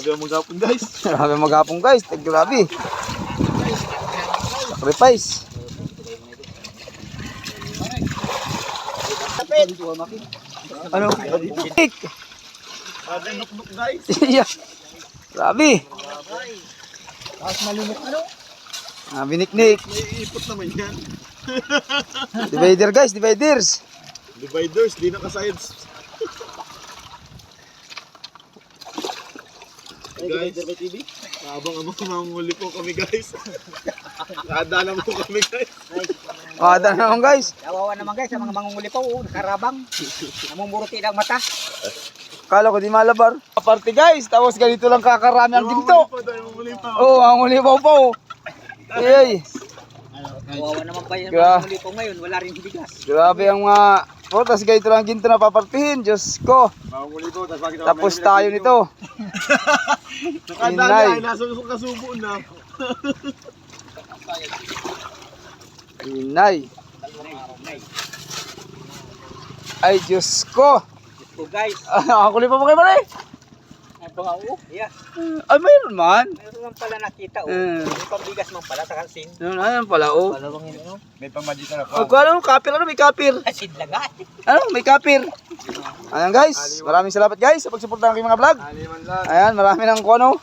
Grabe ang maghapon guys. Grabe maghapon guys. Grabe. Sacrifice. Ano? Tik. Grabe nuknuk guys. Yeah. Grabe. Tapos malunok ano? Biniknik. May ipot naman yan. Divider guys, dividers. Dividers, di nakasides. Guys, habang mamanguli po kami guys. Nakadala mo kami guys. Ada naman guys. Kawawa naman guys, sa mga mangunguli pa, nakarabang. Namumuruti ng mata. Kala ko di malabar. Party guys, tapos ganito lang kakarami ang ginto. Oo, ang ulipaw pa oh. Ay, Kawawa naman pa yung Gra- mangunguli pa ngayon, wala rin bigas. grabe ang mga tapos ganito lang ang ginto na papartihin. Diyos ko. Tapos tayo nito. Nakadala ay nasa kasubo na. Inay. Ay, Diyos ko. So guys, Nakakulit pa kayo pala eh. yeah, Ay, mayroon man. meron lang pala nakita. Eh. May pambigas man pala sa kalsin. Ayan pala oh. Palawangin ano? May pamagitan Oh, kala mo, kapir ano, may kapir. Asid laga. Ano, may kapir. Ayan guys, maraming salamat guys sa pagsuporta ng aking mga vlog. Ayan, marami ng kuno.